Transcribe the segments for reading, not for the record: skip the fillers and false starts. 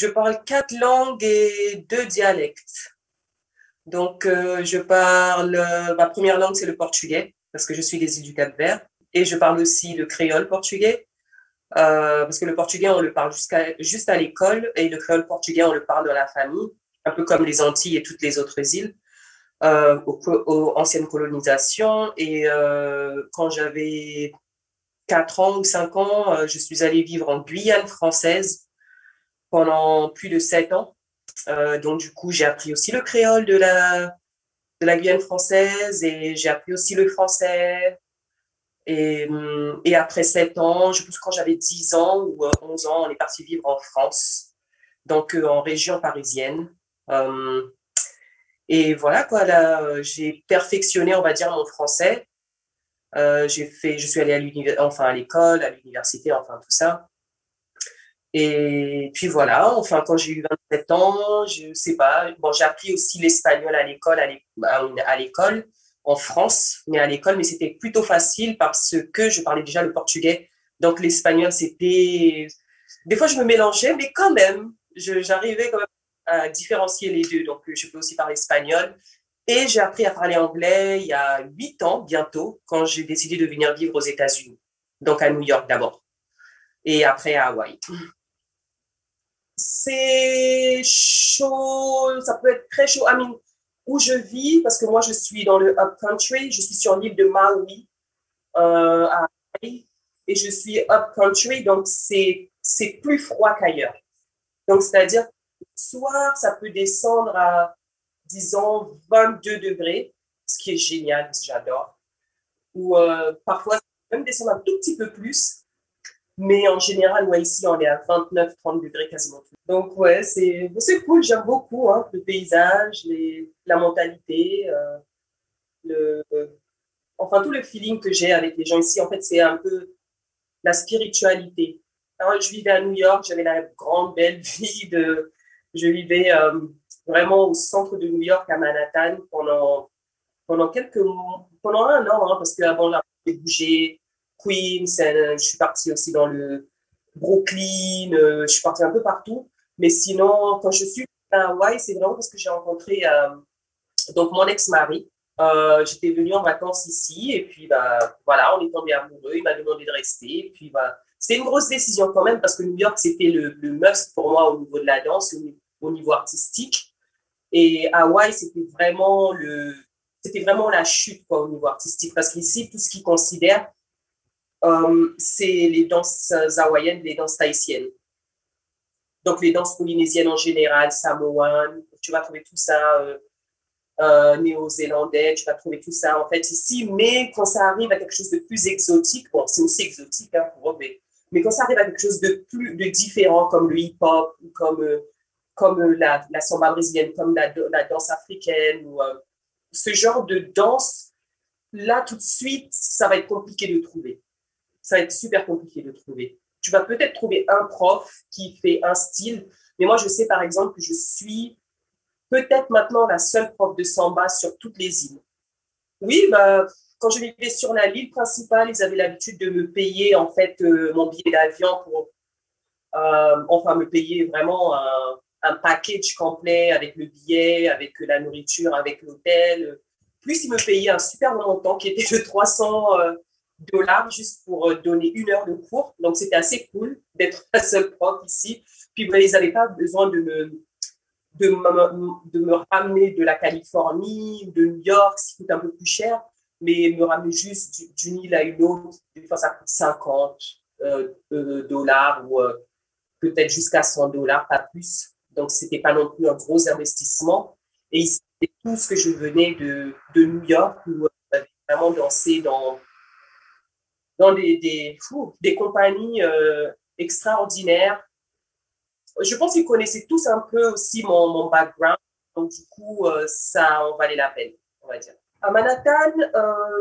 Je parle 4 langues et 2 dialectes. Donc, ma première langue, c'est le portugais, parce que je suis des îles du Cap-Vert. Et je parle aussi le créole portugais, parce que le portugais, on le parle juste à l'école, et le créole portugais, on le parle dans la famille, un peu comme les Antilles et toutes les autres îles, aux anciennes colonisations. Et quand j'avais 4 ans ou 5 ans, je suis allée vivre en Guyane française pendant plus de 7 ans. Donc, du coup, j'ai appris aussi le créole de la Guyane française et j'ai appris aussi le français. Et après 7 ans, je pense que quand j'avais 10 ans ou 11 ans, on est parti vivre en France, donc en région parisienne. Euh, et voilà, quoi, là, j'ai perfectionné, on va dire, mon français. Je suis allée à l'école, à l'université, enfin, tout ça. Et puis voilà, enfin, quand j'ai eu 27 ans, je sais pas, bon, j'ai appris aussi l'espagnol à l'école, en France, mais à l'école, mais c'était plutôt facile parce que je parlais déjà le portugais. Donc l'espagnol, des fois, je me mélangeais, mais quand même, j'arrivais quand même à différencier les deux. Donc, je peux aussi parler espagnol. Et j'ai appris à parler anglais il y a 8 ans, bientôt, quand j'ai décidé de venir vivre aux États-Unis. Donc, à New York d'abord. Et après à Hawaï. C'est chaud, ça peut être très chaud. Où je vis, parce que moi je suis dans le upcountry, je suis sur l'île de Maui, à Hawaï, et je suis upcountry, donc c'est plus froid qu'ailleurs. Donc c'est-à-dire que le soir, ça peut descendre à, disons, 22 degrés, ce qui est génial, j'adore. Ou parfois, ça peut même descendre un tout petit peu plus. Mais en général, ouais, ici, on est à 29, 30 degrés quasiment tout. Donc, ouais, c'est cool. J'aime beaucoup hein, le paysage, la mentalité, le, enfin, tout le feeling que j'ai avec les gens ici. En fait, c'est un peu la spiritualité. Alors, je vivais à New York, j'avais la grande, belle vie je vivais vraiment au centre de New York, à Manhattan, pendant un an, hein, parce qu'avant, là, j'ai bougé Queens, je suis partie aussi dans le Brooklyn, je suis partie un peu partout. Mais sinon, quand je suis à Hawaï, c'est vraiment parce que j'ai rencontré donc mon ex-mari. J'étais venue en vacances ici et puis bah, voilà, on est tombé amoureux, il m'a demandé de rester. Et puis bah, c'était une grosse décision quand même parce que New York, c'était le must pour moi au niveau de la danse, au niveau artistique. Et Hawaï, c'était vraiment la chute quoi, au niveau artistique parce qu'ici, tout ce qu'ils considèrent, c'est les danses hawaïennes, les danses tahitiennes. Donc les danses polynésiennes en général, samoanes, tu vas trouver tout ça, néo-zélandais, tu vas trouver tout ça en fait ici. Mais quand ça arrive à quelque chose de plus exotique, bon, c'est aussi exotique hein, pour eux, mais quand ça arrive à quelque chose de différent comme le hip-hop, comme la samba brésilienne, comme la danse africaine, ou ce genre de danse, là tout de suite, ça va être compliqué de trouver. Ça va être super compliqué de trouver. Tu vas peut-être trouver un prof qui fait un style, mais moi je sais par exemple que je suis peut-être maintenant la seule prof de samba sur toutes les îles. Oui, bah, quand je vivais sur l'île principale, ils avaient l'habitude de me payer en fait mon billet d'avion pour enfin me payer vraiment un package complet avec le billet, avec la nourriture, avec l'hôtel. Plus ils me payaient un super montant qui était de 300 dollars juste pour donner 1 heure de cours. Donc c'était assez cool d'être la seule prof ici. Puis ben, ils n'avaient pas besoin de me ramener de la Californie ou de New York, ce qui coûte un peu plus cher, mais me ramener juste d'une île à une autre. Des fois, ça coûte 50 dollars ou peut-être jusqu'à 100 dollars, pas plus. Donc, c'était pas non plus un gros investissement. Et ici, c'était tout ce que je venais de New York où j'avais vraiment dansé dans des compagnies extraordinaires. Je pense qu'ils connaissaient tous un peu aussi mon background. Donc, du coup, ça en valait la peine, on va dire. À Manhattan,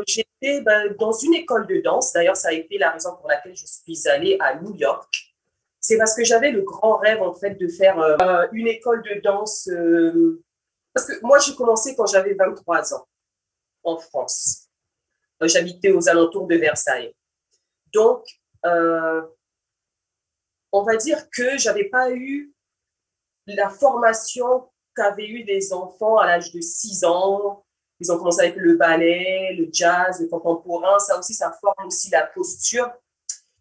j'étais dans une école de danse. D'ailleurs, ça a été la raison pour laquelle je suis allée à New York. C'est parce que j'avais le grand rêve, en fait, de faire une école de danse. Parce que moi, j'ai commencé quand j'avais 23 ans en France. J'habitais aux alentours de Versailles. Donc, on va dire que j'avais pas eu la formation qu'avaient eu des enfants à l'âge de 6 ans. Ils ont commencé avec le ballet, le jazz, le contemporain. Ça aussi, ça forme aussi la posture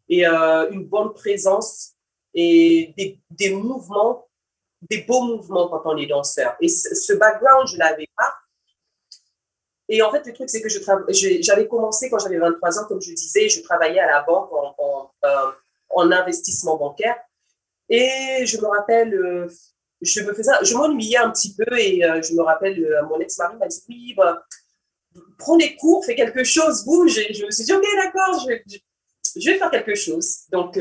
et une bonne présence et des mouvements, des beaux mouvements quand on est danseur. Et ce background, je ne l'avais pas. Et en fait, le truc, c'est que j'avais commencé quand j'avais 23 ans, comme je disais, je travaillais à la banque en investissement bancaire. Et je me rappelle, je m'ennuyais un petit peu et je me rappelle, mon ex-mari m'a dit, oui, bah, prends des cours, fais quelque chose, bouge. Et je me suis dit, ok, d'accord, je vais faire quelque chose. Donc,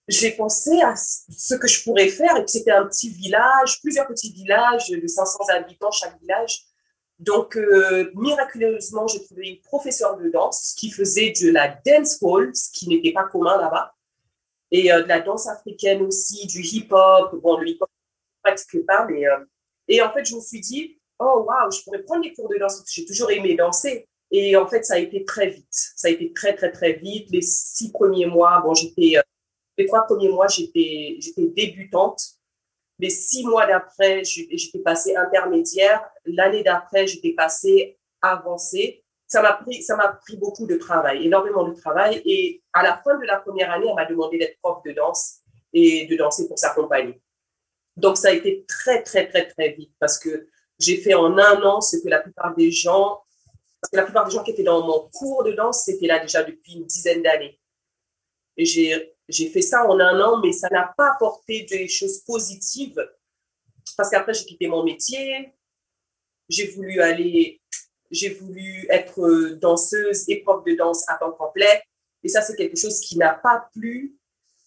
j'ai pensé à ce que je pourrais faire. Et puis, c'était un petit village, plusieurs petits villages de 500 habitants chaque village. Donc, miraculeusement, j'ai trouvé une professeure de danse qui faisait de la dance hall, ce qui n'était pas commun là-bas, et de la danse africaine aussi, du hip-hop. Bon, le hip-hop, je ne pratique pas, mais... et en fait, je me suis dit, oh, waouh, je pourrais prendre des cours de danse, parce que j'ai toujours aimé danser. Et en fait, ça a été très vite. Ça a été très, très, très vite. Les 6 premiers mois, bon, les 3 premiers mois, j'étais débutante. Les 6 mois d'après, j'étais passée intermédiaire. L'année d'après, j'étais passée avancée. Ça m'a pris beaucoup de travail, énormément de travail. Et à la fin de la première année, on m'a demandé d'être prof de danse et de danser pour sa compagnie. Donc, ça a été très, très, très, très vite parce que j'ai fait en un an ce que la plupart des gens, parce que la plupart des gens qui étaient dans mon cours de danse, c'était là déjà depuis une dizaine d'années. Et j'ai fait ça en un an, mais ça n'a pas apporté des choses positives parce qu'après, j'ai quitté mon métier. J'ai voulu être danseuse et prof de danse à temps complet. Et ça, c'est quelque chose qui n'a pas plu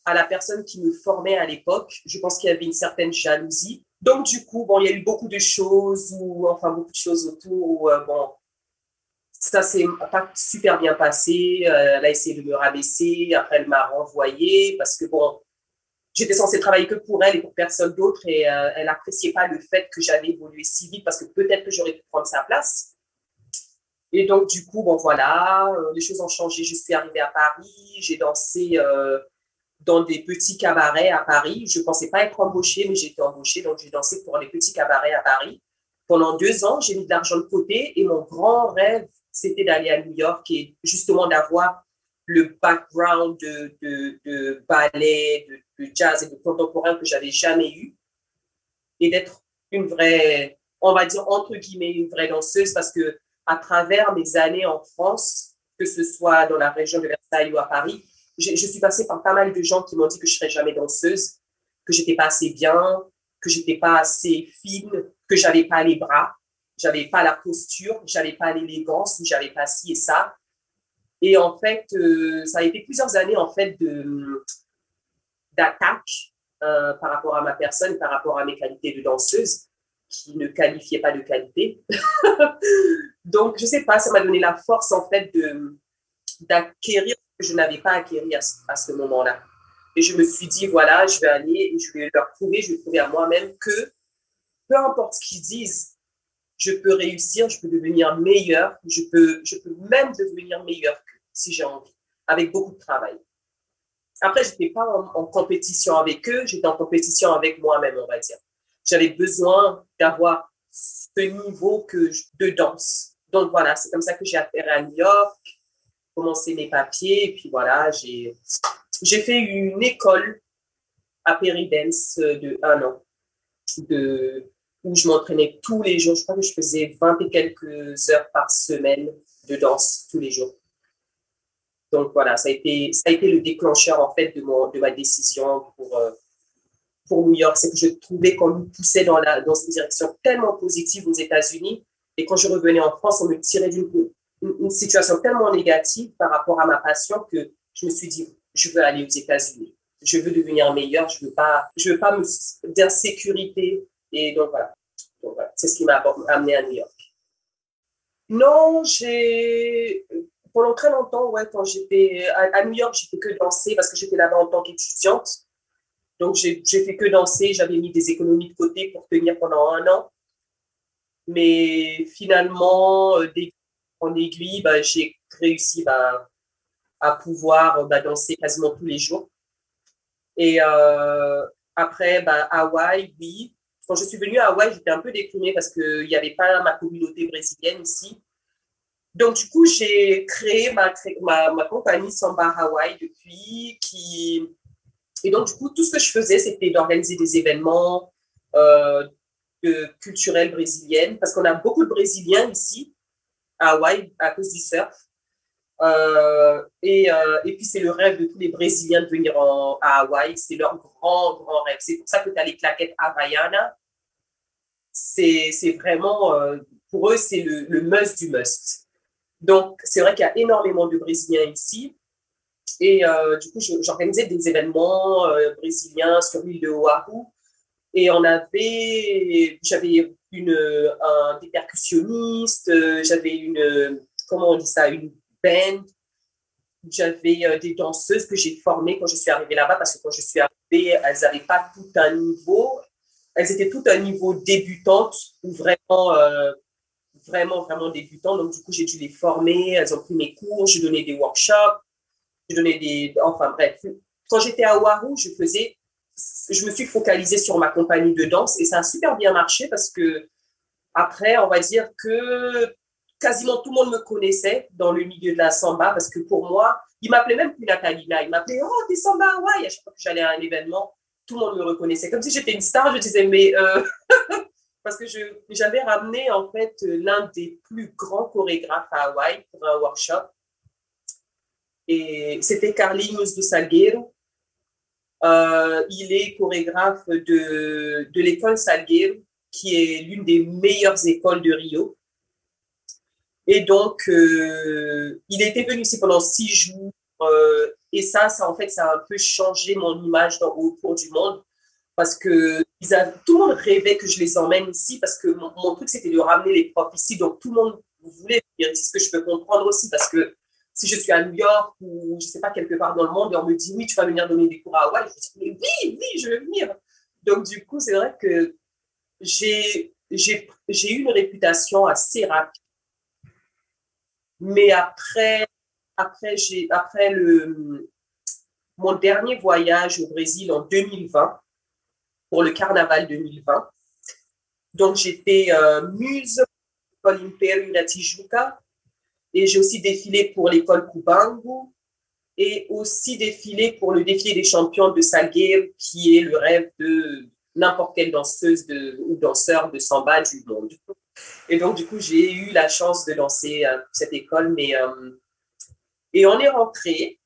à la personne qui me formait à l'époque. Je pense qu'il y avait une certaine jalousie. Donc, du coup, bon, il y a eu beaucoup de choses, beaucoup de choses autour où, bon, ça s'est pas super bien passé. Elle a essayé de me rabaisser. Après, elle m'a renvoyée parce que, bon, j'étais censée travailler que pour elle et pour personne d'autre et elle n'appréciait pas le fait que j'avais évolué si vite parce que peut-être que j'aurais pu prendre sa place. Et donc, du coup, bon, voilà, les choses ont changé. Je suis arrivée à Paris, j'ai dansé dans des petits cabarets à Paris. Je ne pensais pas être embauchée, mais j'ai été embauchée, donc j'ai dansé pour les petits cabarets à Paris. Pendant 2 ans, j'ai mis de l'argent de côté et mon grand rêve, c'était d'aller à New York et justement d'avoir le background de ballet, de jazz et de contemporain que j'avais jamais eu et d'être une vraie, on va dire entre guillemets, une vraie danseuse parce que à travers mes années en France, que ce soit dans la région de Versailles ou à Paris, je suis passée par pas mal de gens qui m'ont dit que je serais jamais danseuse, que j'étais pas assez bien, que j'étais pas assez fine, que j'avais pas les bras, j'avais pas la posture, j'avais pas l'élégance, j'avais pas ci et ça. Et en fait, ça a été plusieurs années en fait d'attaque par rapport à ma personne, par rapport à mes qualités de danseuse, qui ne qualifiaient pas de qualité. Donc, je sais pas, ça m'a donné la force en fait d'acquérir ce que je n'avais pas acquéri à ce moment-là. Et je me suis dit, voilà, je vais aller et je vais leur prouver, je vais prouver à moi-même que peu importe ce qu'ils disent, je peux réussir, je peux devenir meilleur, je peux même devenir meilleur si j'ai envie, avec beaucoup de travail. Après, je n'étais pas en compétition avec eux, j'étais en compétition avec moi-même, on va dire. J'avais besoin d'avoir ce niveau de danse. Donc voilà, c'est comme ça que j'ai atterri à New York, commencé mes papiers, et puis voilà, j'ai fait une école à Peridance de 1 an, où je m'entraînais tous les jours. Je crois que je faisais 20 et quelques heures par semaine de danse tous les jours. Donc voilà, ça a été le déclencheur en fait de ma décision pour New York. C'est que je trouvais qu'on nous poussait dans une direction tellement positive aux États-Unis. Et quand je revenais en France, on me tirait une situation tellement négative par rapport à ma passion que je me suis dit, je veux aller aux États-Unis. Je veux devenir meilleure. Je veux pas d'insécurité. Et donc voilà. C'est ce qui m'a amené à New York. Non, pendant très longtemps, ouais, quand j'étais à New York, j'ai fait que danser parce que j'étais là-bas en tant qu'étudiante. Donc, j'ai fait que danser. J'avais mis des économies de côté pour tenir pendant 1 an. Mais finalement, en aiguille, bah, j'ai réussi à pouvoir danser quasiment tous les jours. Et Après, bah, Hawaï, oui. Quand je suis venue à Hawaï, j'étais un peu déprimée parce qu'il n'y avait pas ma communauté brésilienne ici. Donc, du coup, j'ai créé ma compagnie Samba Hawaï depuis. Et donc, du coup, tout ce que je faisais, c'était d'organiser des événements euh, culturels brésiliennes parce qu'on a beaucoup de Brésiliens ici à Hawaï à cause du surf. Et puis, c'est le rêve de tous les Brésiliens de venir à Hawaï. C'est leur grand, grand rêve. C'est pour ça que tu as les claquettes Havaianas. C'est vraiment, pour eux, c'est le must du must. Donc, c'est vrai qu'il y a énormément de Brésiliens ici. Et du coup, j'organisais des événements brésiliens sur l'île de Oahu. Et j'avais des percussionnistes, j'avais comment on dit ça, une band. J'avais des danseuses que j'ai formées quand je suis arrivée là-bas parce que quand je suis arrivée, elles n'avaient pas tout un niveau. Elles étaient toutes à un niveau débutante ou vraiment, vraiment débutantes. Donc, du coup, j'ai dû les former. Elles ont pris mes cours. Je donnais des workshops. Je donnais enfin, bref. Quand j'étais à Oahu, je me suis focalisée sur ma compagnie de danse et ça a super bien marché parce que après, on va dire que quasiment tout le monde me connaissait dans le milieu de la samba parce que pour moi, il m'appelait même plus Natalina. Il m'appelait Oh, t'es samba Hawaii. À chaque fois que j'allais à un événement, tout le monde me reconnaissait. Comme si j'étais une star, je disais, mais parce que j'avais ramené en fait l'un des plus grands chorégraphes à Hawaï pour un workshop. Et c'était Carlinhos do Salgueiro. Il est chorégraphe de l'école Salgueiro, qui est l'une des meilleures écoles de Rio. Et donc, il était venu ici pendant 6 jours. Et en fait, ça a un peu changé mon image autour du monde parce que tout le monde rêvait que je les emmène ici parce que mon truc, c'était de ramener les profs ici. Donc, tout le monde voulait venir ici, ce que je peux comprendre aussi parce que si je suis à New York ou je ne sais pas, quelque part dans le monde, et on me dit oui, tu vas venir donner des cours à Hawaï, je dis oui, oui, je vais venir. Donc, du coup, c'est vrai que j'ai eu une réputation assez rapide. Mais mon dernier voyage au Brésil en 2020, pour le carnaval 2020, donc j'étais muse pour l'Império da Tijuca et j'ai aussi défilé pour l'école Kubangu et aussi défilé pour le défilé des champions de Salgueiro, qui est le rêve de n'importe quelle danseuse ou danseur de samba du monde. Et donc, du coup, j'ai eu la chance de danser cette école, et on est rentré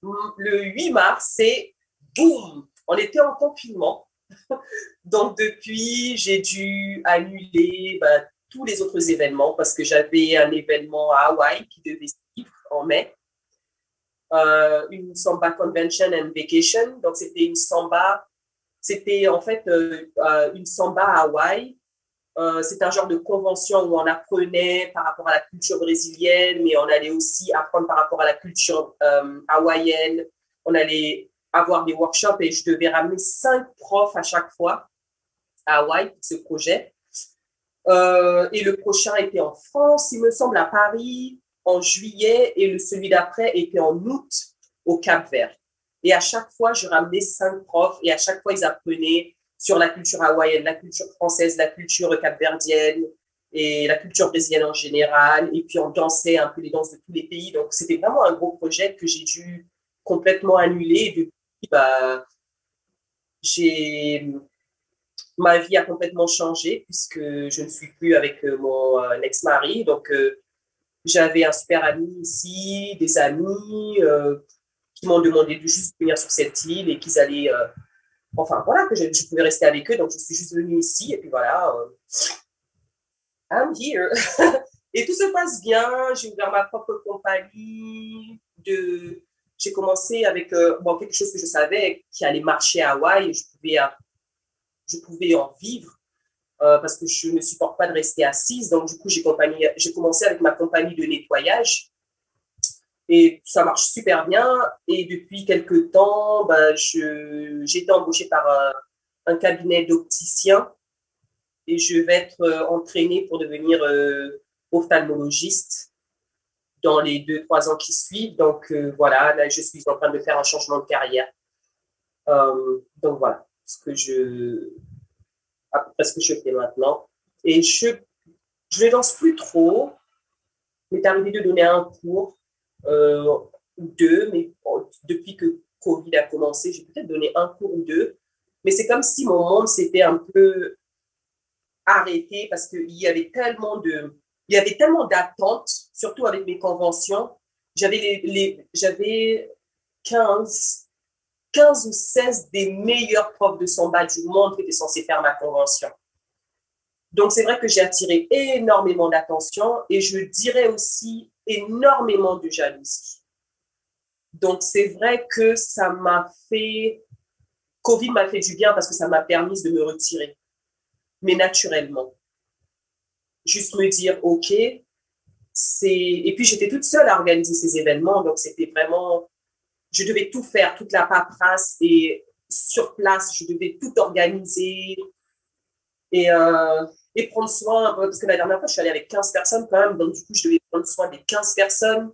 le 8 mars et boum, on était en confinement. Donc, depuis, j'ai dû annuler tous les autres événements parce que j'avais un événement à Hawaï qui devait suivre en mai. Une Samba Convention and Vacation. Donc, c'était en fait une samba à Hawaï. C'est un genre de convention où on apprenait par rapport à la culture brésilienne, mais on allait aussi apprendre par rapport à la culture hawaïenne. On allait avoir des workshops et je devais ramener 5 profs à chaque fois à Hawaï pour ce projet. Et le prochain était en France, il me semble, à Paris, en juillet, et celui d'après était en août au Cap-Vert. Et à chaque fois, je ramenais 5 profs et à chaque fois, ils apprenaient sur la culture hawaïenne, la culture française, la culture capverdienne et la culture brésilienne en général. Et puis, on dansait un peu les danses de tous les pays. Donc, c'était vraiment un gros projet que j'ai dû complètement annuler. Et depuis, j'ai ma vie a complètement changé puisque je ne suis plus avec mon ex-mari. Donc, j'avais un super ami ici, des amis qui m'ont demandé de juste venir sur cette île et qu'ils allaient, enfin voilà, que je pouvais rester avec eux. Donc, je suis juste venue ici et puis voilà, I'm here. Et tout se passe bien. J'ai ouvert ma propre compagnie. J'ai commencé avec quelque chose que je savais qui allait marcher à Hawaï et je pouvais en vivre parce que je ne supporte pas de rester assise. Donc, du coup, j'ai commencé avec ma compagnie de nettoyage et ça marche super bien. Et depuis quelques temps, j'ai été embauchée par un cabinet d'opticien et je vais être entraînée pour devenir ophtalmologiste dans les 2, 3 ans qui suivent. Donc, voilà, là, je suis en train de faire un changement de carrière. Donc voilà à peu près ce que je fais maintenant. Et je ne danse plus trop. Il m'est arrivé de donner un cours ou deux, mais depuis que Covid a commencé, j'ai peut-être donné un cours ou deux. Mais c'est comme si mon monde s'était un peu arrêté parce il y avait tellement d'attentes, surtout avec mes conventions. J'avais 15 15 ou 16 des meilleurs profs de samba du monde qui étaient censés faire ma convention. Donc, c'est vrai que j'ai attiré énormément d'attention et je dirais aussi énormément de jalousie. Donc, c'est vrai que Covid m'a fait du bien parce que ça m'a permis de me retirer, mais naturellement. Juste me dire, OK, et puis j'étais toute seule à organiser ces événements, donc c'était vraiment, je devais tout faire, toute la paperasse et sur place, je devais tout organiser et, euh, et prendre soin, parce que la dernière fois, je suis allée avec 15 personnes quand même, donc du coup, je devais prendre soin des 15 personnes,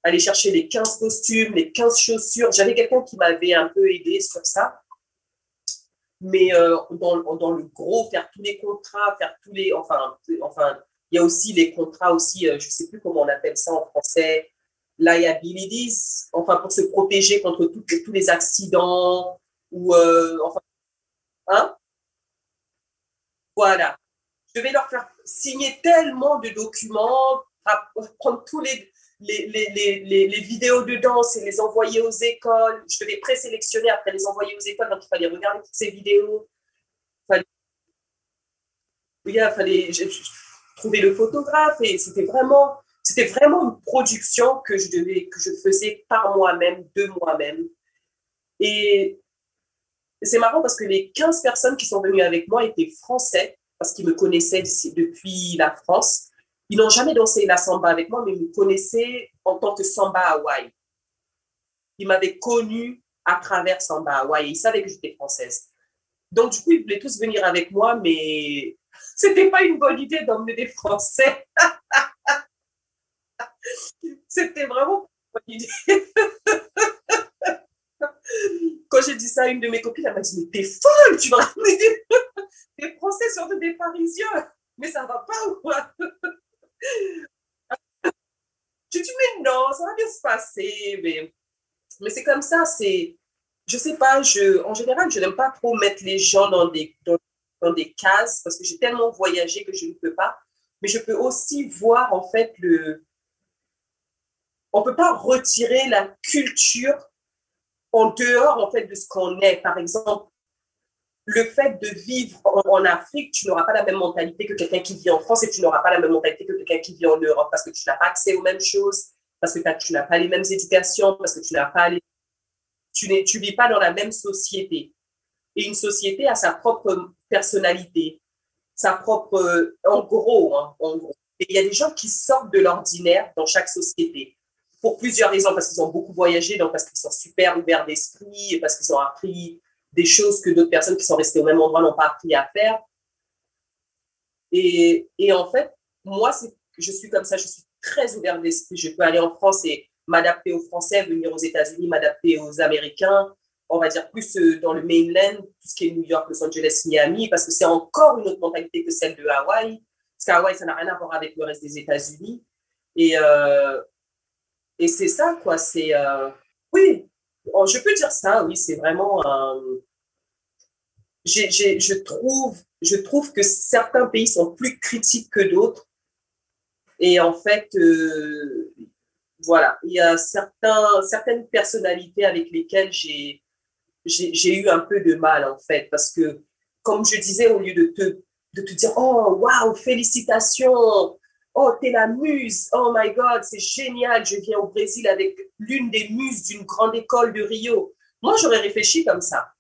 aller chercher les 15 costumes, les 15 chaussures. J'avais quelqu'un qui m'avait un peu aidé sur ça, mais dans le gros, faire tous les contrats, faire tous les, enfin, il y a aussi les contrats aussi, je ne sais plus comment on appelle ça en français, liabilities, enfin pour se protéger contre tous les accidents ou enfin, hein, voilà. Je vais leur faire signer tellement de documents, prendre tous les vidéos de danse et les envoyer aux écoles. Je devais présélectionner après les envoyer aux écoles, donc il fallait regarder toutes ces vidéos. Fallait, il fallait trouver le photographe et c'était vraiment une production que je faisais par moi-même, de moi-même. Et c'est marrant parce que les 15 personnes qui sont venues avec moi étaient français parce qu'ils me connaissaient depuis la France. Ils n'ont jamais dansé la samba avec moi, mais ils me connaissaient en tant que samba Hawaï. Ils m'avaient connue à travers samba Hawaï et ils savaient que j'étais française. Donc, du coup, ils voulaient tous venir avec moi, mais c'était pas une bonne idée d'emmener des Français. C'était vraiment pas une bonne idée. Quand j'ai dit ça à une de mes copines, elle m'a dit, mais t'es folle, tu vas ramener des Français, surtout des Parisiens. Mais ça va pas ou quoi? J'ai dit, mais non, ça va bien se passer. Mais c'est comme ça, je sais pas, en général, je n'aime pas trop mettre les gens dans des cases parce que j'ai tellement voyagé que je ne peux pas. Mais je peux aussi voir, en fait, on peut pas retirer la culture en dehors, en fait, de ce qu'on est. Par exemple, le fait de vivre en Afrique, tu n'auras pas la même mentalité que quelqu'un qui vit en France et tu n'auras pas la même mentalité que quelqu'un qui vit en Europe parce que tu n'as pas accès aux mêmes choses, parce que tu n'as pas les mêmes éducations, parce que tu vis pas dans la même société. Et une société a sa propre personnalité, sa propre, en gros, hein, en gros. Et il y a des gens qui sortent de l'ordinaire dans chaque société pour plusieurs raisons, parce qu'ils ont beaucoup voyagé, donc parce qu'ils sont super ouverts d'esprit, parce qu'ils ont appris des choses que d'autres personnes qui sont restées au même endroit n'ont pas appris à faire. Et en fait, moi, je suis comme ça, je suis très ouvert d'esprit. Je peux aller en France et m'adapter aux Français, venir aux États-Unis, m'adapter aux Américains, on va dire plus dans le mainland, tout ce qui est New York, Los Angeles, Miami, parce que c'est encore une autre mentalité que celle de Hawaï. Parce qu'Hawaï, ça n'a rien à voir avec le reste des États-Unis. Et, euh, et c'est ça, quoi. Oui, je peux dire ça, oui, c'est vraiment. Je trouve que certains pays sont plus critiques que d'autres. Et en fait, voilà, il y a certaines personnalités avec lesquelles j'ai eu un peu de mal, en fait, parce que, comme je disais, au lieu de te dire, oh, waouh, félicitations, oh, t'es la muse, oh my God, c'est génial, je viens au Brésil avec l'une des muses d'une grande école de Rio. Moi, j'aurais réfléchi comme ça.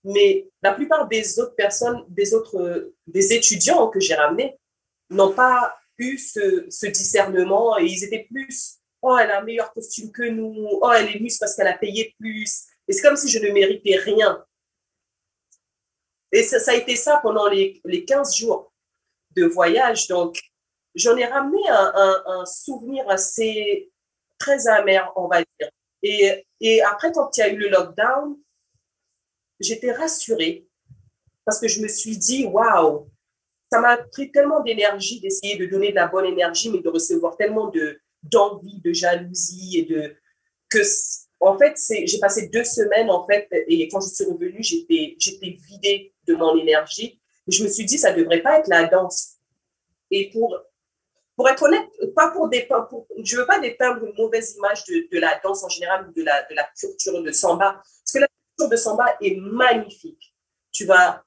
Mais la plupart des autres personnes, des étudiants que j'ai ramenés, n'ont pas eu ce discernement et ils étaient plus, oh, elle a un meilleur costume que nous, oh, elle est mise parce qu'elle a payé plus. Et c'est comme si je ne méritais rien. Et ça a été ça pendant les 15 jours de voyage. Donc, j'en ai ramené un souvenir assez très amer, on va dire. Et après, quand il y a eu le lockdown, j'étais rassurée parce que je me suis dit, waouh, ça m'a pris tellement d'énergie d'essayer de donner de la bonne énergie, mais de recevoir tellement d'envie, de jalousie et que, en fait, j'ai passé 2 semaines, en fait, et quand je suis revenue, j'étais vidée de mon énergie. Et je me suis dit, ça ne devrait pas être la danse. Et pour être honnête, pas pour je veux pas dépeindre une mauvaise image de la danse en général ou de la culture de samba, parce que la culture de samba est magnifique. Tu vas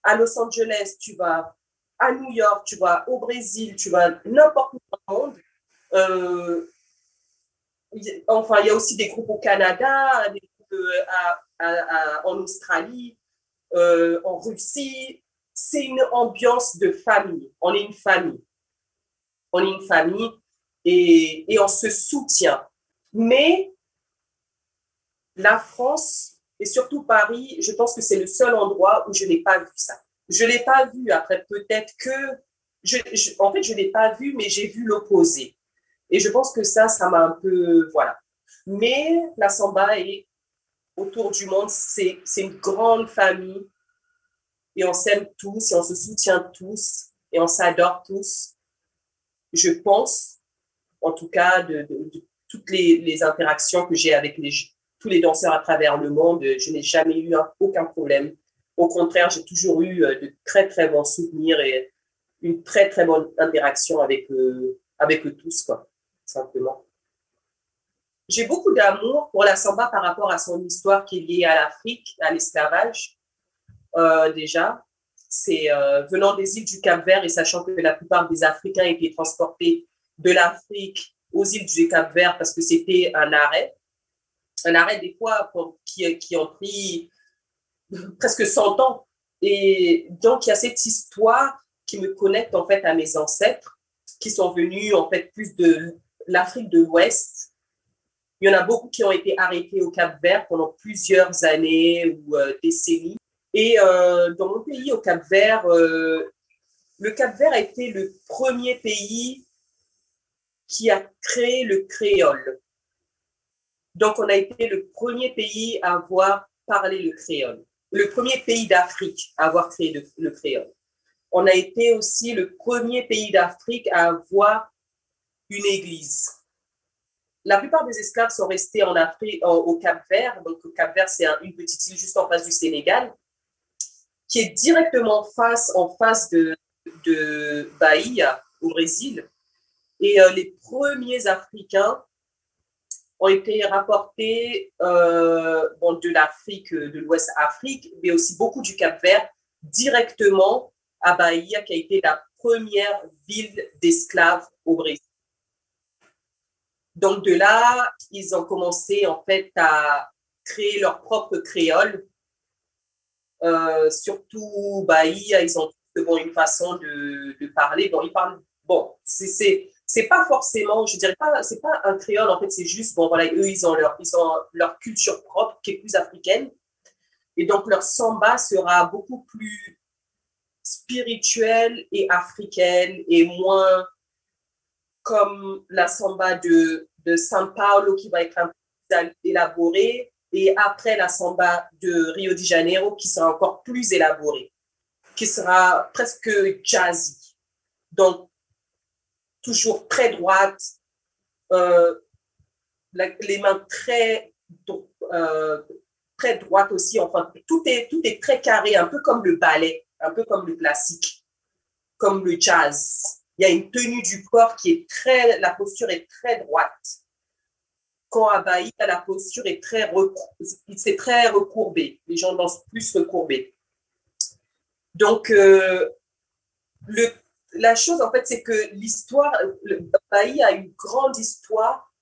à Los Angeles, tu vas à New York, tu vas au Brésil, tu vas n'importe où dans le monde. Euh, enfin, il y a aussi des groupes au Canada, des groupes en Australie, en Russie. C'est une ambiance de famille. On est une famille. On est une famille et on se soutient. Mais la France et surtout Paris, je pense que c'est le seul endroit où je n'ai pas vu ça. Je ne l'ai pas vu. Après, peut-être que en fait, je ne l'ai pas vu, mais j'ai vu l'opposé. Et je pense que ça m'a un peu, voilà. Mais la samba est autour du monde, c'est une grande famille et on s'aime tous et on se soutient tous et on s'adore tous. Je pense, en tout cas, de toutes les interactions que j'ai avec tous les danseurs à travers le monde, je n'ai jamais eu aucun problème. Au contraire, j'ai toujours eu de très, très bons souvenirs et une très, très bonne interaction avec eux tous, quoi, simplement. J'ai beaucoup d'amour pour la samba par rapport à son histoire qui est liée à l'Afrique, à l'esclavage, déjà. C'est venant des îles du Cap-Vert et sachant que la plupart des Africains étaient transportés de l'Afrique aux îles du Cap-Vert parce que c'était un arrêt des fois qui ont pris presque 100 ans. Et donc, il y a cette histoire qui me connecte en fait à mes ancêtres qui sont venus en fait plus de l'Afrique de l'Ouest. Il y en a beaucoup qui ont été arrêtés au Cap-Vert pendant plusieurs années ou décennies. Et dans mon pays, au Cap-Vert, le Cap-Vert a été le premier pays qui a créé le créole. Donc, on a été le premier pays à avoir parlé le créole. Le premier pays d'Afrique à avoir créé le créole. On a été aussi le premier pays d'Afrique à avoir une église. La plupart des esclaves sont restés en Afrique, au Cap-Vert. Donc, le Cap-Vert, c'est une petite île juste en face du Sénégal, qui est directement en face de Bahia, au Brésil. Et les premiers Africains ont été rapportés de l'Afrique, de l'Ouest Afrique, mais aussi beaucoup du Cap-Vert, directement à Bahia, qui a été la première ville d'esclaves au Brésil. Donc de là, ils ont commencé en fait à créer leur propre créole. Surtout Bahia, ils ont une façon de parler. Bon, ils parlent. Bon, c'est pas forcément, je dirais pas, c'est pas un créole en fait, c'est juste bon voilà, eux ils ont leur culture propre qui est plus africaine et donc leur samba sera beaucoup plus spirituelle et africaine et moins comme la samba de São Paulo qui va être un peu élaborée et après la samba de Rio de Janeiro qui sera encore plus élaborée, qui sera presque jazzy. Donc, toujours très droite, les mains très droites aussi. Enfin, tout est très carré, un peu comme le ballet, un peu comme le classique, comme le jazz. Il y a une tenue du corps qui est la posture est très droite. Quand à Bahia, la posture est c'est très recourbé. Les gens dansent plus recourbés. Donc, la chose, en fait, c'est que Bahia a une grande histoire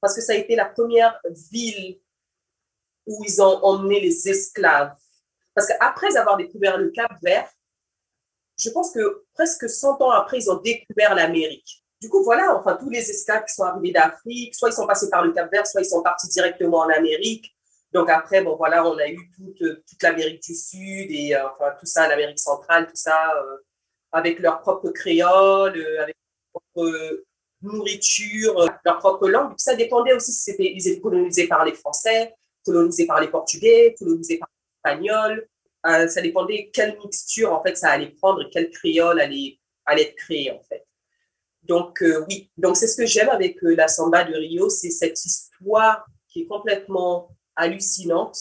parce que ça a été la première ville où ils ont emmené les esclaves. Parce qu'après avoir découvert le Cap-Vert, je pense que presque 100 ans après, ils ont découvert l'Amérique. Du coup, voilà, enfin, tous les esclaves qui sont arrivés d'Afrique, soit ils sont passés par le Cap-Vert, soit ils sont partis directement en Amérique. Donc après, bon, voilà, on a eu toute l'Amérique du Sud et enfin, tout ça, l'Amérique centrale, tout ça, avec leur propre créole, avec leur propre nourriture, leur propre langue. Ça dépendait aussi si ils étaient colonisés par les Français, colonisés par les Portugais, colonisés par les Espagnols. Ça dépendait quelle mixture, en fait, ça allait prendre, quel créole allait être créé, en fait. Donc, oui. Donc, c'est ce que j'aime avec la samba de Rio, c'est cette histoire qui est complètement hallucinante,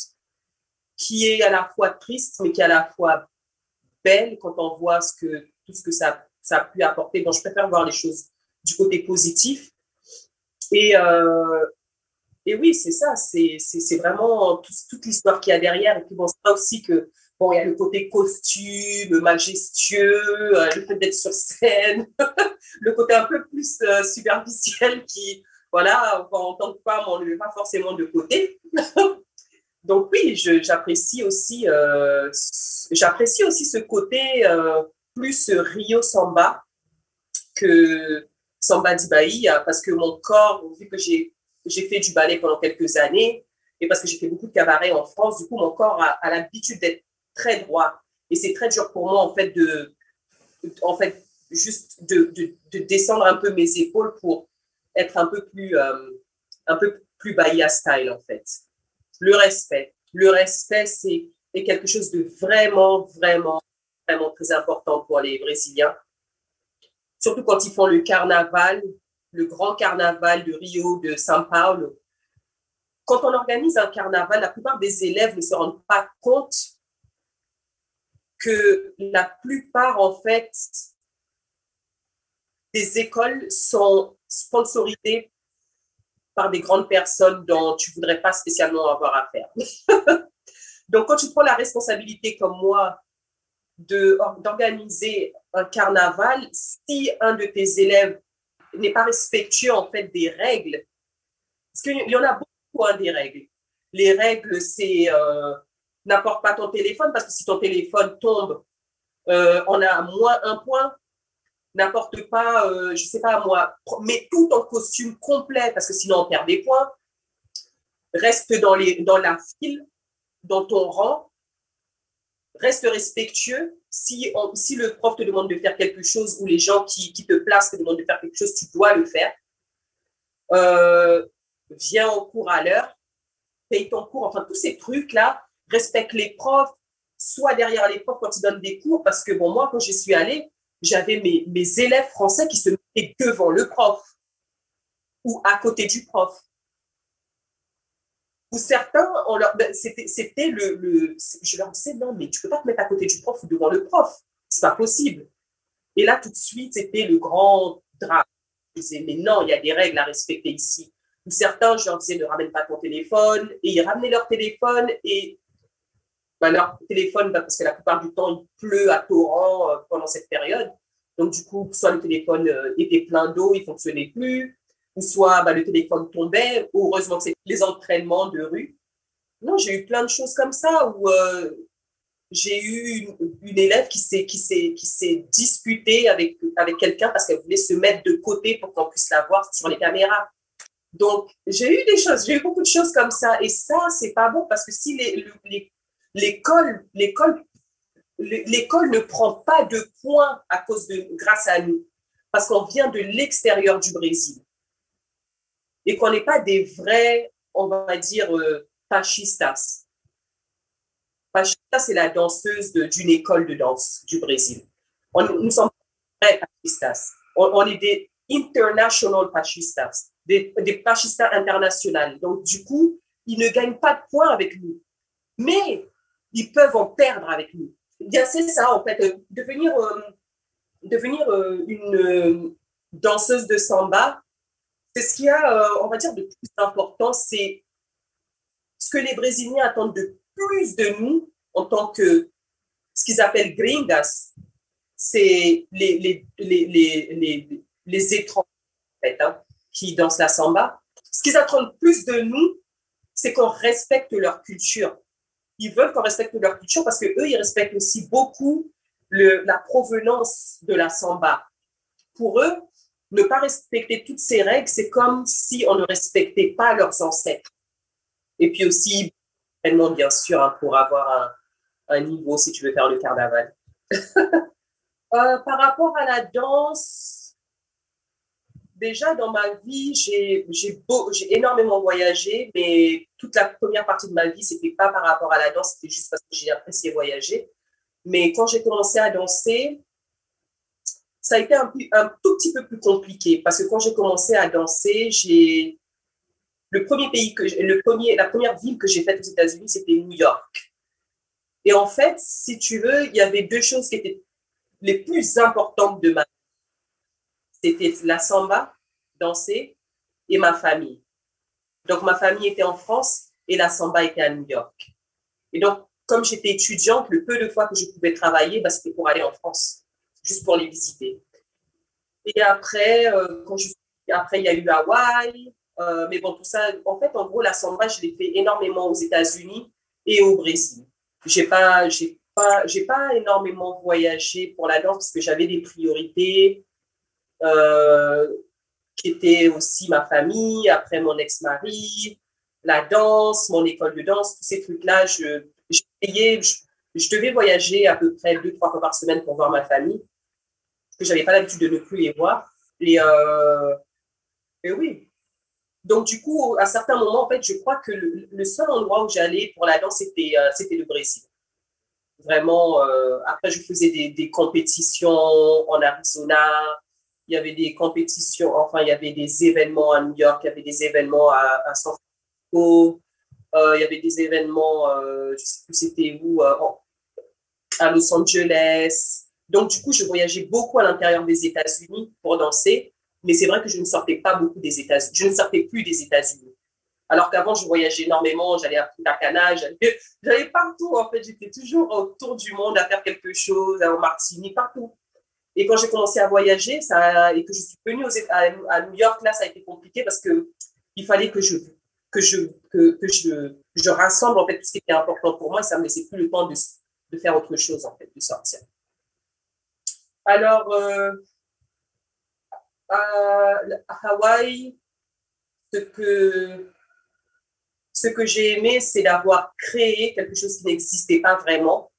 qui est à la fois triste, mais qui est à la fois belle quand on voit tout ce que ça a pu apporter. Donc, je préfère voir les choses du côté positif. Et, et oui, c'est ça, c'est vraiment toute l'histoire qu'il y a derrière. Et puis, bon, c'est ça aussi que, bon, il y a le côté costume, majestueux, le fait d'être sur scène, le côté un peu plus superficiel qui, voilà, en tant que femme, on ne le met pas forcément de côté. Donc oui, j'apprécie aussi ce côté plus Rio Samba que Samba d'Ibaï, parce que mon corps, vu que j'ai fait du ballet pendant quelques années, et parce que j'ai fait beaucoup de cabaret en France, du coup, mon corps a l'habitude d'être très droit. Et c'est très dur pour moi, en fait juste de descendre un peu mes épaules pour être un peu plus Bahia style, en fait. Le respect. Le respect, c'est quelque chose de vraiment, vraiment, vraiment très important pour les Brésiliens. Surtout quand ils font le carnaval, le grand carnaval de Rio, de São Paulo. Quand on organise un carnaval, la plupart des élèves ne se rendent pas compte que la plupart, en fait, des écoles sont sponsorisées par des grandes personnes dont tu ne voudrais pas spécialement avoir affaire. Donc, quand tu prends la responsabilité comme moi d'organiser un carnaval, si un de tes élèves n'est pas respectueux en fait des règles, parce qu'il y en a beaucoup hein, des règles. Les règles, c'est n'apporte pas ton téléphone parce que si ton téléphone tombe, on a moins un point. N'apporte pas, je sais pas moi, mets tout en costume complet parce que sinon on perd des points. Reste dans la file, dans ton rang. Reste respectueux. Si le prof te demande de faire quelque chose ou les gens qui te placent te demandent de faire quelque chose, tu dois le faire. Viens au cours à l'heure, paye ton cours, enfin tous ces trucs-là, respecte les profs, sois derrière les profs quand ils donnent des cours, parce que bon, moi, quand je suis allée, j'avais mes élèves français qui se mettaient devant le prof ou à côté du prof. Ou certains, c'était je leur disais, non, mais tu peux pas te mettre à côté du prof ou devant le prof. C'est pas possible. Et là, tout de suite, c'était le grand drame. Je disais, mais non, il y a des règles à respecter ici. Ou certains, je leur disais, ne ramène pas ton téléphone. Et ils ramenaient leur téléphone et leur téléphone, parce que la plupart du temps, il pleut à torrent pendant cette période. Donc, du coup, soit le téléphone était plein d'eau, il ne fonctionnait plus, ou soit le téléphone tombait. Heureusement que c'est les entraînements de rue. Non, j'ai eu plein de choses comme ça où j'ai eu une élève qui s'est disputée avec quelqu'un parce qu'elle voulait se mettre de côté pour qu'on puisse la voir sur les caméras. Donc, j'ai eu beaucoup de choses comme ça. Et ça, c'est pas bon parce que si l'école ne prend pas de points grâce à nous, parce qu'on vient de l'extérieur du Brésil et qu'on n'est pas des vrais, on va dire, pachistas. Pachista, c'est la danseuse d'une école de danse du Brésil. Nous sommes vrais pachistas. On est des international pachistas, des pachistas internationaux. Donc, du coup, ils ne gagnent pas de points avec nous. Mais ils peuvent en perdre avec nous. C'est ça, en fait, devenir une danseuse de samba, c'est ce qu'il y a, on va dire, de plus important, c'est ce que les Brésiliens attendent de plus de nous en tant que ce qu'ils appellent gringas, c'est les étrangers en fait, hein, qui dansent la samba. Ce qu'ils attendent plus de nous, c'est qu'on respecte leur culture. Ils veulent qu'on respecte leur culture parce qu'eux, ils respectent aussi beaucoup la provenance de la samba. Pour eux, ne pas respecter toutes ces règles, c'est comme si on ne respectait pas leurs ancêtres. Et puis aussi, bien sûr, hein, pour avoir un niveau si tu veux faire le carnaval. Par rapport à la danse, déjà, dans ma vie, j'ai énormément voyagé, mais toute la première partie de ma vie, c'était pas par rapport à la danse, c'était juste parce que j'ai apprécié voyager. Mais quand j'ai commencé à danser, ça a été un tout petit peu plus compliqué parce que quand j'ai commencé à danser, la première ville que j'ai faite aux États-Unis, c'était New York. Et en fait, si tu veux, il y avait deux choses qui étaient les plus importantes de ma vie. C'était la samba, danser, et ma famille. Donc, ma famille était en France et la samba était à New York. Et donc, comme j'étais étudiante, le peu de fois que je pouvais travailler, bah, c'était pour aller en France, juste pour les visiter. Et après, après il y a eu Hawaï. Mais bon, tout ça, en fait, en gros, la samba, je l'ai fait énormément aux États-Unis et au Brésil. J'ai pas énormément voyagé pour la danse parce que j'avais des priorités euh, qui étaient aussi ma famille, après mon ex-mari, la danse, mon école de danse, tous ces trucs-là. Je devais voyager à peu près 2, 3 fois par semaine pour voir ma famille, parce que j'avais pas l'habitude de ne plus les voir. Et, euh, et oui. Donc, du coup, à certains moments, en fait, je crois que le seul endroit où j'allais pour la danse, c'était le Brésil. Vraiment, après, je faisais des compétitions en Arizona. Il y avait des compétitions, enfin, il y avait des événements à New York, il y avait des événements à San Francisco, il y avait des événements, je ne sais plus c'était où, à Los Angeles. Donc, du coup, je voyageais beaucoup à l'intérieur des États-Unis pour danser, mais c'est vrai que je ne sortais pas beaucoup des États-Unis. Je ne sortais plus des États-Unis. Alors qu'avant, je voyageais énormément, j'allais à Punta Cana, j'allais partout, en fait. J'étais toujours autour du monde à faire quelque chose, en Martinique, partout. Et quand j'ai commencé à voyager et que je suis venue à New York, là, ça a été compliqué parce que il fallait que je rassemble en fait tout ce qui était important pour moi et ça me laissait plus le temps de faire autre chose, en fait, de sortir. Alors, à Hawaï, ce que, ce que j'ai aimé, c'est d'avoir créé quelque chose qui n'existait pas vraiment.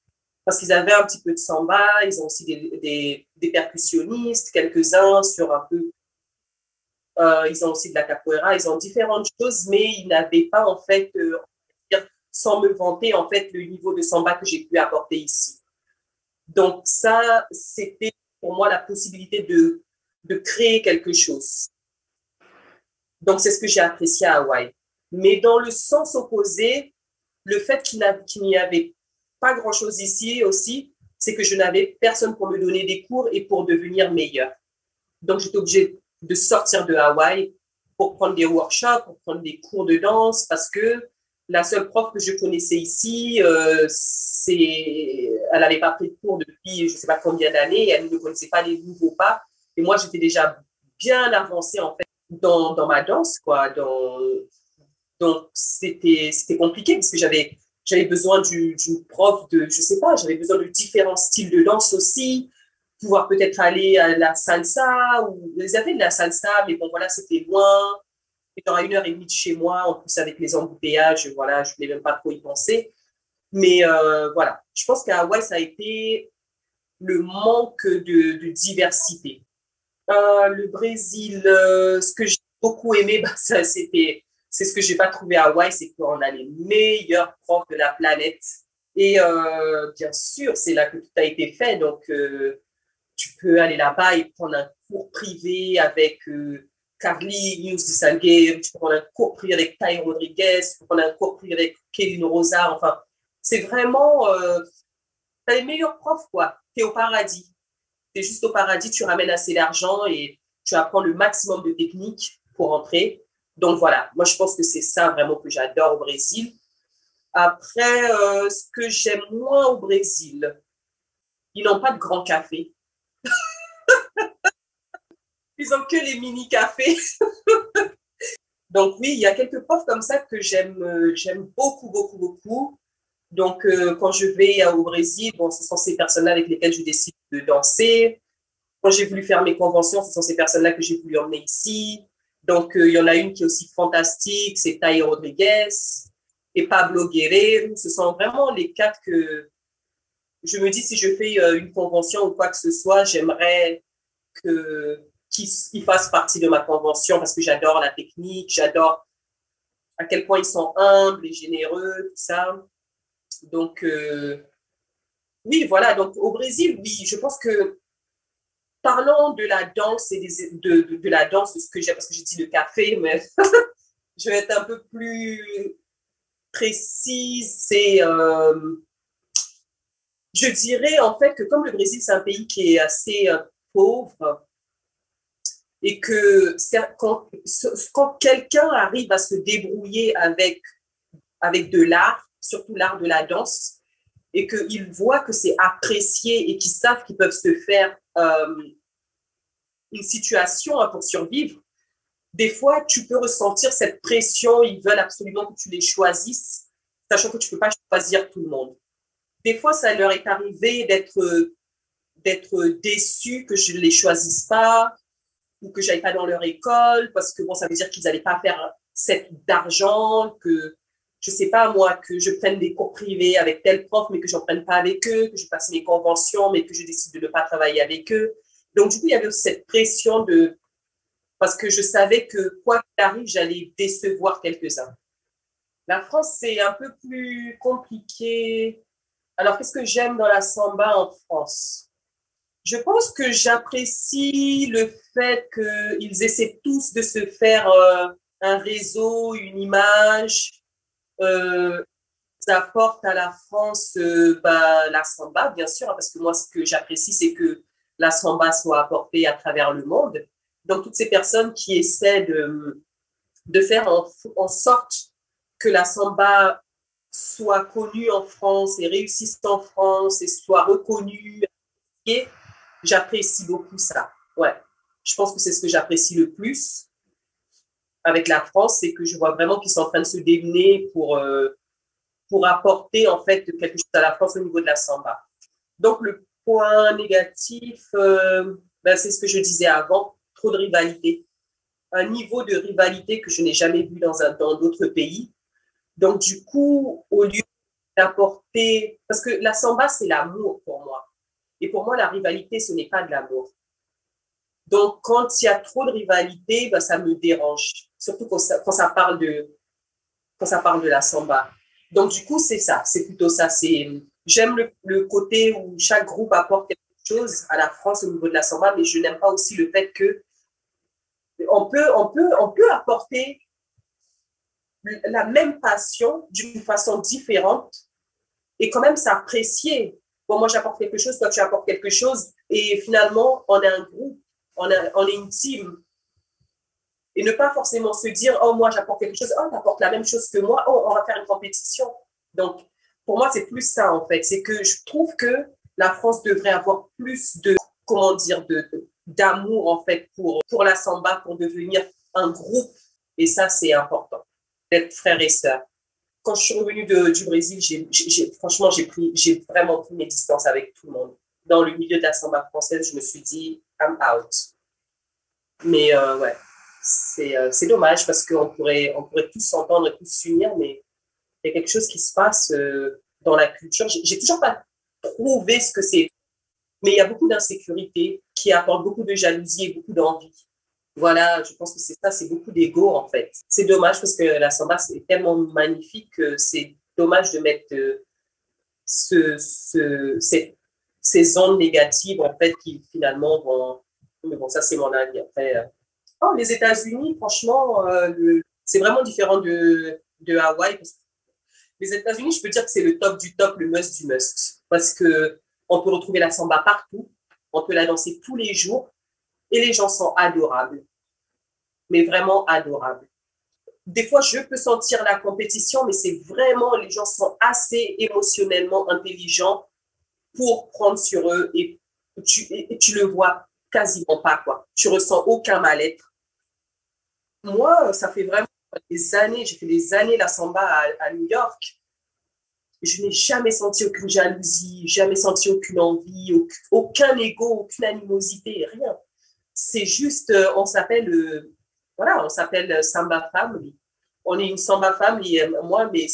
Parce qu'ils avaient un petit peu de samba, ils ont aussi des percussionnistes, quelques-uns sur un peu. Ils ont aussi de la capoeira, ils ont différentes choses, mais ils n'avaient pas, en fait, sans me vanter, en fait, le niveau de samba que j'ai pu apporter ici. Donc, ça, c'était pour moi la possibilité de créer quelque chose. Donc, c'est ce que j'ai apprécié à Hawaï. Mais dans le sens opposé, le fait qu'il n'y avait pas grand-chose ici aussi, c'est que je n'avais personne pour me donner des cours et pour devenir meilleur. Donc, j'étais obligée de sortir de Hawaï pour prendre des workshops, pour prendre des cours de danse, parce que la seule prof que je connaissais ici, elle n'avait pas pris de cours depuis je ne sais pas combien d'années, elle ne connaissait pas les nouveaux pas. Et moi, j'étais déjà bien avancée, en fait, dans ma danse, quoi. Donc, c'était compliqué parce que j'avais besoin d'une prof je sais pas, j'avais besoin de différents styles de danse aussi, pouvoir peut-être aller à la salsa, ou ils avaient de la salsa, mais bon, voilà, c'était loin, et à 1 heure et demie de chez moi, en plus avec les embouteillages, voilà, je voulais même pas trop y penser. Mais voilà, je pense qu'à Hawaï, ça a été le manque de diversité. Le Brésil, ce que j'ai beaucoup aimé, bah, c'est ce que j'ai pas trouvé à Hawaï, c'est qu'on a les meilleurs profs de la planète. Et bien sûr, c'est là que tout a été fait. Donc, tu peux aller là-bas et prendre un cours privé avec Carly News de Salgueiro, tu peux prendre un cours privé avec Ty Rodriguez, tu peux prendre un cours privé avec Kevin Rosa. Enfin, c'est vraiment, t'as les meilleurs profs, quoi. T'es au paradis. T'es juste au paradis, tu ramènes assez d'argent et tu apprends le maximum de techniques pour entrer. Donc voilà, moi je pense que c'est ça vraiment que j'adore au Brésil. Après, ce que j'aime moins au Brésil, ils n'ont pas de grand café. Ils ont que les mini cafés. Donc oui, il y a quelques profs comme ça que j'aime beaucoup, beaucoup, beaucoup. Donc quand je vais au Brésil, bon, ce sont ces personnes-là avec lesquelles je décide de danser. Quand j'ai voulu faire mes conventions, ce sont ces personnes-là que j'ai voulu emmener ici. Donc, il y en a une qui est aussi fantastique, c'est Taï Rodriguez et Pablo Guerrero. Ce sont vraiment les quatre que je me dis, si je fais une convention ou quoi que ce soit, j'aimerais que qu'ils fassent partie de ma convention parce que j'adore la technique, j'adore à quel point ils sont humbles et généreux, tout ça. Donc, oui, voilà. Donc, au Brésil, oui, je pense que parlons de la danse et de la danse, de ce que j'ai, parce que j'ai dit le café, mais je vais être un peu plus précise. Je dirais en fait que comme le Brésil, c'est un pays qui est assez pauvre et que quand quelqu'un arrive à se débrouiller avec de l'art, surtout l'art de la danse, et qu'ils voient que c'est apprécié et qu'ils savent qu'ils peuvent se faire une situation pour survivre, des fois, tu peux ressentir cette pression, ils veulent absolument que tu les choisisses, sachant que tu ne peux pas choisir tout le monde. Des fois, ça leur est arrivé d'être déçus que je ne les choisisse pas ou que je n'aille pas dans leur école parce que bon, ça veut dire qu'ils n'allaient pas faire cette d'argent, que je ne sais pas moi, que je prenne des cours privés avec tel prof mais que je n'en prenne pas avec eux, que je passe mes conventions mais que je décide de ne pas travailler avec eux. Donc, du coup, il y avait aussi cette pression parce que je savais que quoi qu'il arrive, j'allais décevoir quelques-uns. La France, c'est un peu plus compliqué. Alors, qu'est-ce que j'aime dans la samba en France? Je pense que j'apprécie le fait qu'ils essaient tous de se faire un réseau, une image. Ça apporte à la France la samba, bien sûr, parce que moi, ce que j'apprécie, c'est que la samba soit apportée à travers le monde. Donc, toutes ces personnes qui essaient de faire en sorte que la samba soit connue en France et réussisse en France et soit reconnue, et j'apprécie beaucoup ça. Ouais. Je pense que c'est ce que j'apprécie le plus avec la France, c'est que je vois vraiment qu'ils sont en train de se démener pour apporter en fait quelque chose à la France au niveau de la samba. Donc, le point négatif, c'est ce que je disais avant, trop de rivalité. Un niveau de rivalité que je n'ai jamais vu dans d'autres pays. Donc, du coup, au lieu d'apporter... Parce que la samba, c'est l'amour pour moi. Et pour moi, la rivalité, ce n'est pas de l'amour. Donc, quand il y a trop de rivalité, ça me dérange. Surtout quand ça parle de la samba. Donc, du coup, c'est ça. C'est plutôt ça. J'aime le côté où chaque groupe apporte quelque chose à la France au niveau de la samba, mais je n'aime pas aussi le fait que on peut apporter la même passion d'une façon différente et quand même s'apprécier. Bon, moi, j'apporte quelque chose, toi, tu apportes quelque chose et finalement, on est un groupe, on est une team. Et ne pas forcément se dire, oh, moi, j'apporte quelque chose, oh, tu apportes la même chose que moi, oh, on va faire une compétition. Donc, pour moi, c'est plus ça, en fait. C'est que je trouve que la France devrait avoir plus d'amour, en fait, pour la samba, pour devenir un groupe. Et ça, c'est important, d'être frères et sœurs. Quand je suis revenue du Brésil, franchement, j'ai vraiment pris mes distances avec tout le monde. Dans le milieu de la samba française, je me suis dit, I'm out. Mais ouais, c'est dommage parce qu'on pourrait tous s'entendre et tous s'unir, mais il y a quelque chose qui se passe dans la culture. J'ai toujours pas trouvé ce que c'est, mais il y a beaucoup d'insécurité qui apportent beaucoup de jalousie et beaucoup d'envie. Voilà, je pense que c'est ça, c'est beaucoup d'ego en fait. C'est dommage parce que la samba, c'est tellement magnifique que c'est dommage de mettre ces ondes négatives en fait qui finalement vont... Mais bon, ça c'est mon avis. Après, les États-Unis, franchement, c'est vraiment différent de Hawaï. Parce que les États-Unis, je peux dire que c'est le top du top, le must du must. Parce qu'on peut retrouver la samba partout, on peut la danser tous les jours et les gens sont adorables. Mais vraiment adorables. Des fois, je peux sentir la compétition, mais c'est vraiment, les gens sont assez émotionnellement intelligents pour prendre sur eux et tu le vois quasiment pas, quoi. Tu ressens aucun mal-être. Moi, ça fait vraiment des années, j'ai fait des années la samba à New York. Je n'ai jamais senti aucune jalousie, jamais senti aucune envie, aucun ego, aucune animosité, rien. C'est juste, on s'appelle Samba Family. On est une Samba Family. Moi, les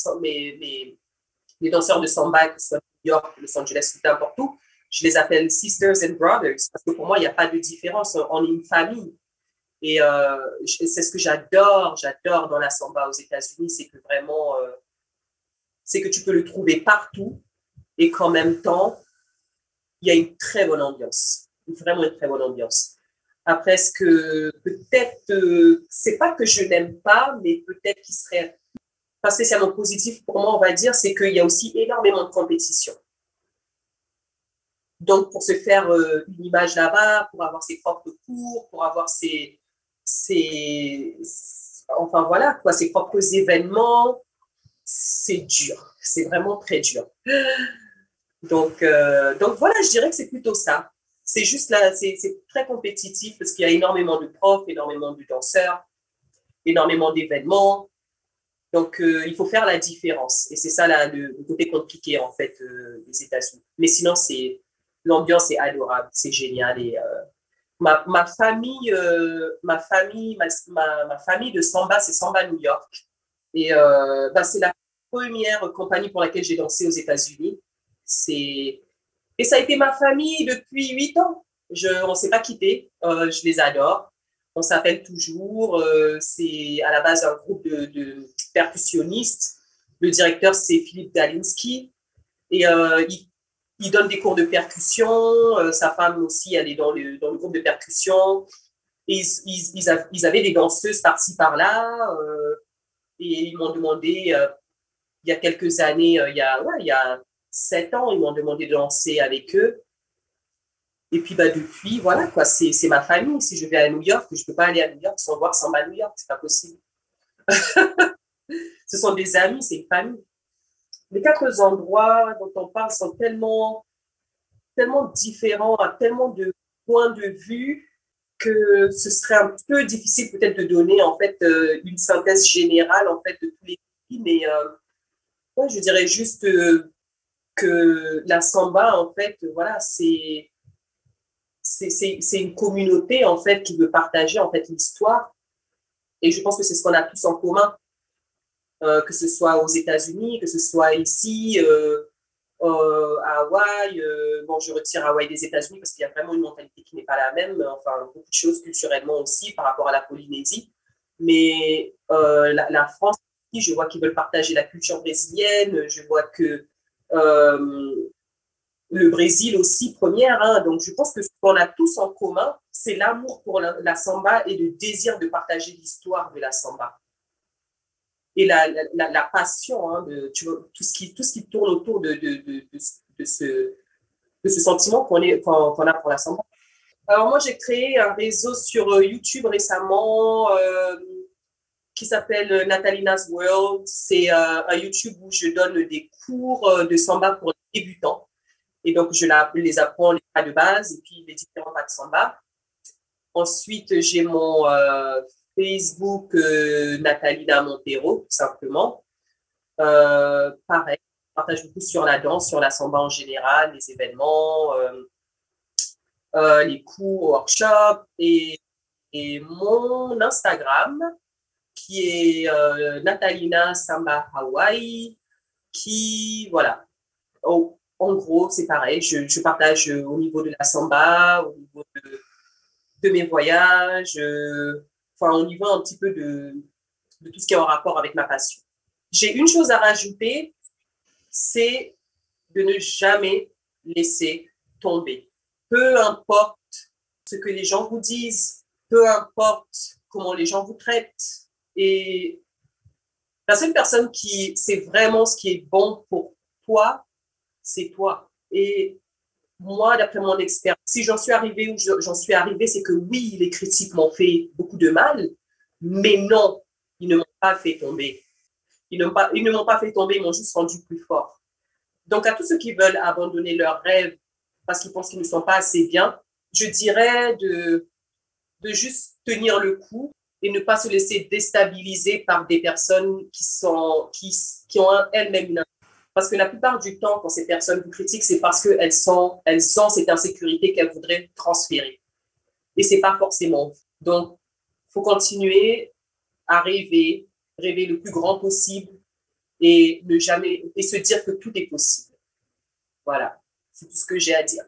danseurs de samba, que ce soit New York, Los Angeles, n'importe où, je les appelle sisters and brothers, parce que pour moi, il n'y a pas de différence. On est une famille. Et c'est ce que j'adore dans la samba aux États-Unis, c'est que vraiment, c'est que tu peux le trouver partout et qu'en même temps, il y a une très bonne ambiance, vraiment une très bonne ambiance. Après, ce que peut-être, c'est pas que je n'aime pas, mais peut-être qu'il serait pas spécialement positif pour moi, on va dire, c'est qu'il y a aussi énormément de compétition. Donc, pour se faire une image là-bas, pour avoir ses propres cours, pour avoir enfin voilà, quoi, ses propres événements, c'est dur. C'est vraiment très dur. Donc voilà, je dirais que c'est plutôt ça. C'est juste là, c'est très compétitif parce qu'il y a énormément de profs, énormément de danseurs, énormément d'événements. Donc, il faut faire la différence. Et c'est ça là, le côté compliqué, en fait, des États-Unis. Mais sinon, l'ambiance est adorable, c'est génial. Et ma famille, ma famille de samba, c'est Samba New York. Et bah, c'est la première compagnie pour laquelle j'ai dansé aux États-Unis. Et ça a été ma famille depuis 8 ans. On ne s'est pas quitté. Je les adore. On s'appelle toujours. C'est à la base un groupe de percussionnistes. Le directeur, c'est Philippe Dalinski. Et il donne des cours de percussion. Sa femme aussi, elle est dans le groupe de percussion. Et ils avaient des danseuses par-ci, par-là. Et ils m'ont demandé, il y a quelques années, il y a 7 ans, ils m'ont demandé de danser avec eux. Et puis, bah, depuis, voilà, quoi, c'est ma famille. Si je vais à New York, je ne peux pas aller à New York sans voir Samba New York, c'est pas possible. Ce sont des amis, c'est une famille. Les 4 endroits dont on parle sont tellement différents, à tellement de points de vue que ce serait un peu difficile peut-être de donner en fait une synthèse générale en fait de tous les pays, mais ouais, je dirais juste que la samba en fait, voilà, c'est une communauté en fait qui veut partager en fait l'histoire, et je pense que c'est ce qu'on a tous en commun, que ce soit aux États-Unis, que ce soit ici. À Hawaï, bon, je retire Hawaï des États-Unis parce qu'il y a vraiment une mentalité qui n'est pas la même, enfin, beaucoup de choses culturellement aussi par rapport à la Polynésie. Mais la France, je vois qu'ils veulent partager la culture brésilienne, je vois que le Brésil aussi, première, hein, donc je pense que ce qu'on a tous en commun, c'est l'amour pour la samba et le désir de partager l'histoire de la samba. Et la passion, hein, tu vois, tout ce qui tourne autour de ce sentiment qu'on a pour la samba. Alors moi, j'ai créé un réseau sur YouTube récemment qui s'appelle Natalina's World. C'est un YouTube où je donne des cours de samba pour les débutants. Et donc, les apprends les pas de base et puis les différents pas de samba. Ensuite, j'ai mon Facebook Natalina Montero, tout simplement. Pareil, je partage beaucoup sur la danse, sur la samba en général, les événements, les cours, workshops et mon Instagram qui est Natalina Samba Hawaii, qui, voilà, en gros, c'est pareil, je partage au niveau de la samba, au niveau de mes voyages, enfin, au niveau un petit peu de tout ce qui est en rapport avec ma passion. J'ai une chose à rajouter, c'est de ne jamais laisser tomber. Peu importe ce que les gens vous disent, peu importe comment les gens vous traitent. Et la seule personne qui sait vraiment ce qui est bon pour toi, c'est toi. Et moi, d'après mon expérience, si j'en suis arrivée où j'en suis arrivée, c'est que oui, les critiques m'ont fait beaucoup de mal, mais non, ils ne m'ont pas fait tomber. Ils ne m'ont pas fait tomber, ils m'ont juste rendu plus fort. Donc, à tous ceux qui veulent abandonner leurs rêves parce qu'ils pensent qu'ils ne sont pas assez bien, je dirais de juste tenir le coup et ne pas se laisser déstabiliser par des personnes qui ont elles-mêmes une. Parce que la plupart du temps, quand ces personnes vous critiquent, c'est parce qu'elles ont cette insécurité qu'elles voudraient transférer. Et ce n'est pas forcément. Donc, il faut continuer à rêver le plus grand possible et se dire que tout est possible. Voilà. C'est tout ce que j'ai à dire.